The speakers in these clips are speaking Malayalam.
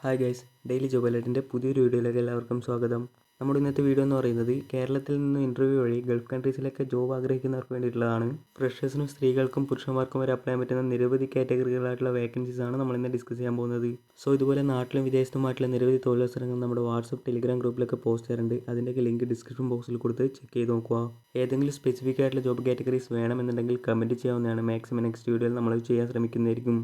ഹായ് ഗൈസ്, ഡെയിലി ജോബ് അലേർട്ടിൻ്റെ പുതിയൊരു വീഡിയോയിലേക്ക് എല്ലാവർക്കും സ്വാഗതം. നമ്മുടെ ഇന്നത്തെ വീഡിയോ എന്ന് പറയുന്നത് കേരളത്തിൽ നിന്ന് ഇൻ്റർവ്യൂ വഴി ഗൾഫ് കൺട്രീസിലൊക്കെ ജോബ് ആഗ്രഹിക്കുന്നവർക്ക് വേണ്ടിയിട്ടുള്ളതാണ്. ഫ്രഷേഴ്സിനും സ്ത്രീകൾക്കും പുരുഷന്മാർക്കും വരെ അപ്ലൈ ചെയ്യാൻ പറ്റുന്ന നിരവധി കാറ്റഗറികളായിട്ടുള്ള വേക്കൻസീസ് ആണ് നമ്മൾ ഇന്ന് ഡിസ്കസ് ചെയ്യാൻ പോകുന്നത്. സോ ഇതുപോലെ നാട്ടിലും വിദേശത്തുമായിട്ടുള്ള നിരവധി തൊഴിലവസരങ്ങൾ നമ്മുടെ വാട്സപ്പ് ടെലിഗ്രാം ഗ്രൂപ്പിലൊക്കെ പോസ്റ്റ് ചെയ്യാറുണ്ട്. അതിൻ്റെയൊക്കെ ലിങ്ക് ഡിസ്ക്രിപ്ഷൻ ബോക്സിൽ കൊടുത്ത് ചെക്ക് ചെയ്ത് നോക്കുക. ഏതെങ്കിലും സ്പെസിഫിക് ആയിട്ടുള്ള ജോബ് കാറ്റഗറീസ് വേണമെന്നുണ്ടെങ്കിൽ കമൻറ്റ് ചെയ്യാവുന്നതാണ്. മാക്സിമം നെക്സ്റ്റ് വീഡിയോയിൽ നമ്മൾ ചെയ്യാൻ ശ്രമിക്കുന്നതായിരിക്കും.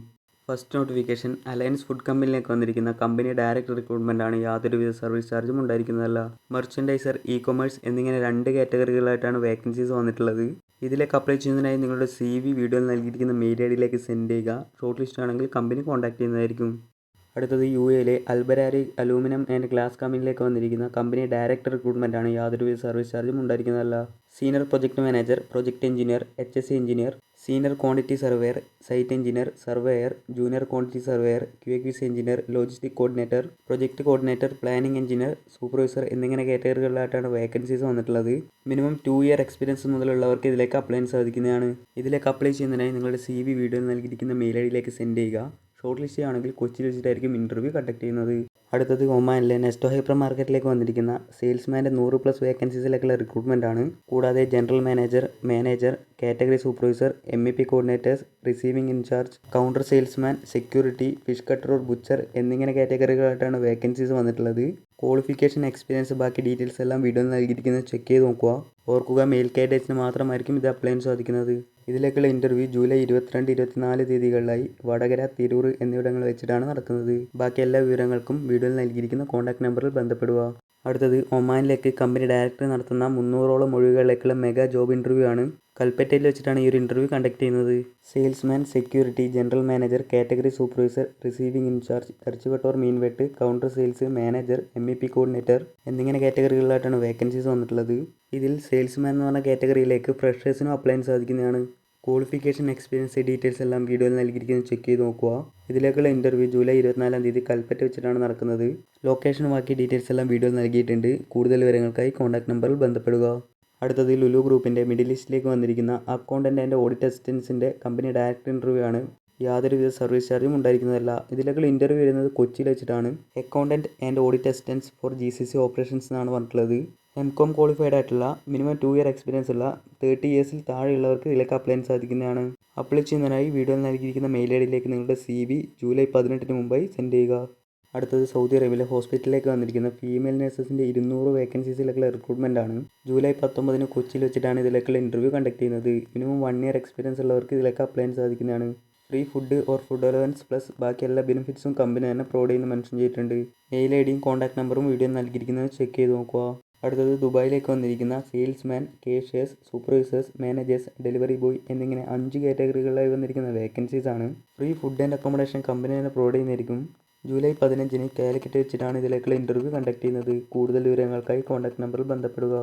ഫസ്റ്റ് നോട്ടിഫിക്കേഷൻ അലയൻസ് ഫുഡ് കമ്പനിയിലേക്ക് വന്നിരിക്കുന്ന കമ്പനി ഡയറക്റ്റ് റിക്രൂട്ട്മെൻ്റ് ആണ്. യാതൊരുവിധ സർവീസ് ചാർജും ഉണ്ടായിരിക്കുന്നതല്ല. മെർച്ചൻഡൈസർ, ഇ കൊമേഴ്സ് എന്നിങ്ങനെ 2 കാറ്റഗറികളായിട്ടാണ് വേക്കൻസീസ് വന്നിട്ടുള്ളത്. ഇതിലേക്ക് അപ്ലൈ ചെയ്യുന്നതിനായി നിങ്ങളുടെ CV വീഡിയോയിൽ നൽകിയിരിക്കുന്ന മെയിൽ ID സെൻഡ് ചെയ്യുക. ഷോർട്ട് ലിസ്റ്റ് ആണെങ്കിൽ കമ്പനി കോൺടാക്ട് ചെയ്യുന്നതായിരിക്കും. അടുത്തത് UAE Al Barari aluminium and glass കമ്പനിയിലേക്ക് വന്നിരിക്കുന്ന കമ്പനി ഡയറക്റ്റ് റിക്രൂട്ട്മെൻ്റ് ആണ്. യാതൊരുവിധ സർവീസ് ചാർജും ഉണ്ടായിരിക്കുന്നതല്ല. Senior project manager, project engineer, HSE engineer, senior quantity surveyor, site engineer, surveyor, junior quantity surveyor, QA/QC engineer, logistic coordinator, project coordinator, planning engineer, supervisor എന്നിങ്ങനെ കാറ്റഗറികളിലായിട്ടാണ് വേക്കൻസീസ് വന്നിട്ടുള്ളത്. മിനിമം 2 ഇയർ എക്സ്പീരിയൻസ് മുതലുള്ളവർക്ക് ഇതിലേക്ക് അപ്ലൈ ചെയ്യാൻ സാധിക്കുന്നതാണ്. ഇതിലേക്ക് അപ്ലൈ ചെയ്യുന്നതിനായി നിങ്ങളുടെ CV വീഡിയോയിൽ നൽകിയിരിക്കുന്ന മെയിൽ ID സെൻഡ് ചെയ്യുക. ഷോർട്ട് ലിസ്റ്റ് ആണെങ്കിൽ കൊച്ചിയിൽ വെച്ചിട്ടായിരിക്കും ഇൻ്റർവ്യൂ കണ്ടക്ട് ചെയ്യുന്നത്. അടുത്തത് ഒമാനിലെ നെസ്റ്റോ ഹൈപ്പർ മാർക്കറ്റിലേക്ക് വന്നിരിക്കുന്ന സെയിൽസ്മാൻ്റെ 100+ വേക്കൻസീസിലേക്കുള്ള റിക്രൂട്ട്മെൻ്റ് ആണ്. കൂടാതെ general manager, category supervisor, MEP coordinators, receiving incharge, counter salesman, security, fish cutter or butcher എന്നിങ്ങനെ കാറ്റഗറികളായിട്ടാണ് വേക്കൻസീസ് വന്നിട്ടുള്ളത്. ക്വാളിഫിക്കേഷൻ, എക്സ്പീരിയൻസ്, ബാക്കി ഡീറ്റെയിൽസ് എല്ലാം വീഡിയോയിൽ നൽകിയിരിക്കുന്നത് ചെക്ക് ചെയ്ത് നോക്കുക. ഓർക്കുക, മെയിൽ കാൻഡിഡേറ്റ്സിന് മാത്രമായിരിക്കും ഇത് അപ്ലൈ ചെയ്യാൻ സാധിക്കുന്നത്. ഇതിലേക്കുള്ള ഇൻ്റർവ്യൂ ജൂലൈ 22, 24 തീയതികളിലായി വടകര, തിരൂർ എന്നിവിടങ്ങളിൽ വെച്ചിട്ടാണ് നടക്കുന്നത്. ബാക്കി എല്ലാ വിവരങ്ങൾക്കും വീഡിയോയിൽ നൽകിയിരിക്കുന്ന കോൺടാക്ട് നമ്പറിൽ ബന്ധപ്പെടുക. അടുത്തത് ഒമാനിലേക്ക് കമ്പനി ഡയറക്ടർ നടത്തുന്ന 300ഓളം ഒഴിവുകളിലേക്കുള്ള മെഗാ ജോബ് ഇൻ്റർവ്യൂ ആണ്. കൽപ്പറ്റയിൽ വെച്ചിട്ടാണ് ഈ ഒരു ഇൻ്റർവ്യൂ കണ്ടക്ട് ചെയ്യുന്നത്. Salesman, security, general manager, category supervisor, receiving incharge, ഇറച്ചിവെട്ട് ഓർ മീൻവെട്ട്, counter sales, manager, MEP coordinator എന്നിങ്ങനെ കാറ്റഗറികളിലായിട്ടാണ് വേക്കൻസീസ് വന്നിട്ടുള്ളത്. ഇതിൽ സെയിൽസ്മാൻ എന്ന് പറഞ്ഞ കാറ്റഗറിയിലേക്ക് ഫ്രഷേഴ്സിനും അപ്ലൈ ചെയ്യാൻ സാധിക്കുന്നതാണ്. ക്വാളിഫിക്കേഷൻ, എക്സ്പീരിയൻസ് ഡീറ്റെയിൽസ് എല്ലാം വീഡിയോയിൽ നൽകിയിരിക്കുന്നത് ചെക്ക് ചെയ്ത് നോക്കുക. ഇതിലേക്കുള്ള ഇൻ്റർവ്യൂ ജൂലൈ 24 തീയതി കൽപ്പറ്റ വെച്ചിട്ടാണ് നടക്കുന്നത്. ലൊക്കേഷൻ ബാക്കി ഡീറ്റെയിൽസ് എല്ലാം വീഡിയോയിൽ നൽകിയിട്ടുണ്ട്. കൂടുതൽ വിവരങ്ങൾക്കായി കോൺടാക്ട് നമ്പറിൽ ബന്ധപ്പെടുക. അടുത്തത് ലുലു ഗ്രൂപ്പിൻ്റെ മിഡിൽ ഈസ്റ്റിലേക്ക് വന്നിരിക്കുന്ന അക്കൗണ്ടൻ്റ് ആൻഡ് ഓഡിറ്റ് അസിസ്റ്റൻസിൻ്റെ കമ്പനി ഡയറക്റ്റ് ഇൻ്റർവ്യൂ ആണ്. യാതൊരുവിധ സർവീസ് ചാർജും ഉണ്ടായിരിക്കുന്നതല്ല. ഇതിലേക്കുള്ള ഇൻ്റർവ്യൂ വരുന്നത് കൊച്ചിയിൽ വെച്ചിട്ടാണ്. Accountant and audit assistance for GCC operations എന്നാണ് പറഞ്ഞിട്ടുള്ളത്. MCOM ക്വാളിഫൈഡ് ആയിട്ടുള്ള മിനിമം 2 ഇയർ എക്സ്പീരിയൻസ് ഉള്ള 30 ഇയേഴ്സിൽ താഴെയുള്ളവർക്ക് ഇതിലേക്ക് അപ്ലൈ ചെയ്യാൻ സാധിക്കുന്നതാണ്. അപ്ലൈ ചെയ്യുന്നതിനായി വീഡിയോയിൽ നൽകിയിരിക്കുന്ന മെയിൽ ID നിങ്ങളുടെ CV ജൂലൈ 18 മുമ്പായി സെൻഡ് ചെയ്യുക. അടുത്തത് സൗദി അറേബ്യയിലെ ഹോസ്പിറ്റലിലേക്ക് വന്നിരിക്കുന്ന ഫീമെയിൽ നഴ്സസിൻ്റെ 200 വേക്കൻസീസിലേക്കുള്ള റിക്രൂട്ട്മെൻ്റ് ആണ്. ജൂലൈ 19 കൊച്ചിയിൽ വെച്ചിട്ടാണ് ഇതിലേക്കുള്ള ഇൻ്റർവ്യൂ കണ്ടക്ട് ചെയ്യുന്നത്. മിനിമം 1 ഇയർ എക്സ്പീരിയൻസ് ഉള്ളവർക്ക് ഇതിലേക്ക് അപ്ലൈ ചെയ്യാൻ സാധിക്കുന്നതാണ്. Free food or food allowance plus ബാക്കി എല്ലാ ബെനിഫിറ്റ്സും കമ്പനി തന്നെ പ്രൊവൈഡ് ചെയ്യുന്ന മെൻഷൻ ചെയ്തിട്ടുണ്ട്. മെയിൽ IDയും കോൺടാക്ട് നമ്പറും വീഡിയോ നൽകിയിരിക്കുന്നത് ചെക്ക് ചെയ്ത് നോക്കുക. അടുത്തത് ദുബായിലേക്ക് വന്നിരിക്കുന്ന salesman, കേഷ്യേഴ്സ്, supervisors, managers, delivery boy എന്നിങ്ങനെ 5 കാറ്റഗറികളിലായി വന്നിരിക്കുന്ന വേക്കൻസീസ് ആണ്. Free food and accommodation company തന്നെ പ്രൊവൈഡ് ചെയ്യുന്നതായിരിക്കും. ജൂലൈ 15 കാലിക്കറ്റ് വെച്ചിട്ടാണ് ഇതിലേക്കുള്ള ഇൻ്റർവ്യൂ കണ്ടക്ട് ചെയ്യുന്നത്. കൂടുതൽ വിവരങ്ങൾക്കായി കോൺടാക്ട് നമ്പറിൽ ബന്ധപ്പെടുക.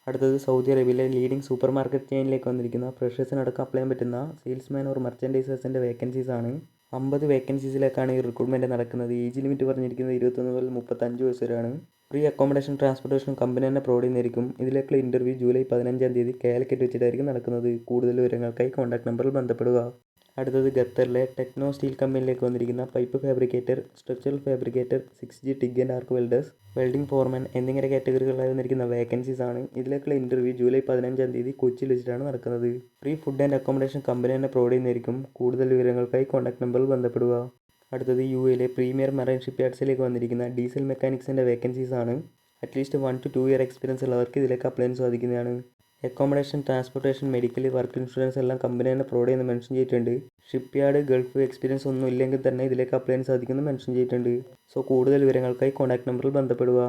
അടുത്തത് സൗദി അറേബ്യയിലെ ലീഡിംഗ് സൂപ്പർ മാർക്കറ്റ് ചെയിനിലേക്ക് വന്നിരിക്കുന്ന ഫ്രഷേഴ്സിനടക്കം അപ്ലൈ ചെയ്യാൻ പറ്റുന്ന സെയിൽസ്മാൻ ഓർ മെർച്ചൻഡൈസേഴ്സിൻ്റെ വേക്കൻസീസ് ആണ്. 50 വേക്കൻസീസിലേക്കാണ് ഈ റിക്രൂട്ട്മെൻറ്റ് നടക്കുന്നത്. ഏജ് ലിമിറ്റ് പറഞ്ഞിരിക്കുന്നത് 21 മുതൽ 35 വയസ്സ് വരെയാണ്. ഫ്രീ അക്കോമഡേഷൻ, ട്രാൻസ്പോർട്ടേഷൻ കമ്പനി തന്നെ പ്രൊവൈഡ് ചെയ്യുന്നതായിരിക്കും. ഇതിലേക്കുള്ള ഇൻ്റർവ്യൂ ജൂലൈ 15 തീയതി കാലിക്കറ്റ് വെച്ചിട്ടായിരിക്കും നടക്കുന്നത്. കൂടുതൽ വിവരങ്ങൾക്കായി കോൺടാക്ട് നമ്പറിൽ ബന്ധപ്പെടുക. അടുത്തത് ഖത്തറിലെ ടെക്നോ സ്റ്റീൽ കമ്പനിയിലേക്ക് വന്നിരിക്കുന്ന pipe fabricator, structural fabricator, 6G TIG and arc welders, welding foreman എന്നിങ്ങനെ കാറ്റഗറികളിലായി വന്നിരിക്കുന്ന വേക്കൻസീസ് ആണ്. ഇതിലേക്കുള്ള ഇൻ്റർവ്യൂ ജൂലൈ 15 തീയതി കൊച്ചിയിൽ വെച്ചിട്ടാണ് നടക്കുന്നത്. Free food and accommodation company തന്നെ പ്രൊവൈഡ് ചെയ്യുന്നതായിരിക്കും. കൂടുതൽ വിവരങ്ങൾക്കായി കോൺടാക്ട് നമ്പറിൽ ബന്ധപ്പെടുക. അടുത്തത് UAE പ്രീമിയർ മറൈൻ ഷിപ്പ്യാർഡ്സിലേക്ക് വന്നിരിക്കുന്ന ഡീസൽ മെക്കാനിക്സിൻ്റെ വേക്കൻസീസ് ആണ്. അറ്റ്ലീസ്റ്റ് 1 to 2 ഇയർ എക്സ്പീരിയൻസ് ഉള്ളവർക്ക് ഇതിലേക്ക് അപ്ലൈ ചെയ്യാൻ സാധിക്കുന്നതാണ്. Accommodation, transportation, medical, work insurance എല്ലാം കമ്പനി തന്നെ പ്രൊവൈഡ് ചെയ്യുന്ന മെൻഷൻ ചെയ്തിട്ടുണ്ട്. ഷിപ്പ്യാർഡ്, ഗൾഫ് എക്സ്പീരിയൻസ് ഒന്നും ഇല്ലെങ്കിൽ തന്നെ ഇതിലേക്ക് അപ്ലൈ ചെയ്യാൻ സാധിക്കുമെന്ന് മെൻഷൻ ചെയ്തിട്ടുണ്ട്. സോ കൂടുതൽ വിവരങ്ങൾക്കായി കോൺടാക്ട് നമ്പറിൽ ബന്ധപ്പെടുക.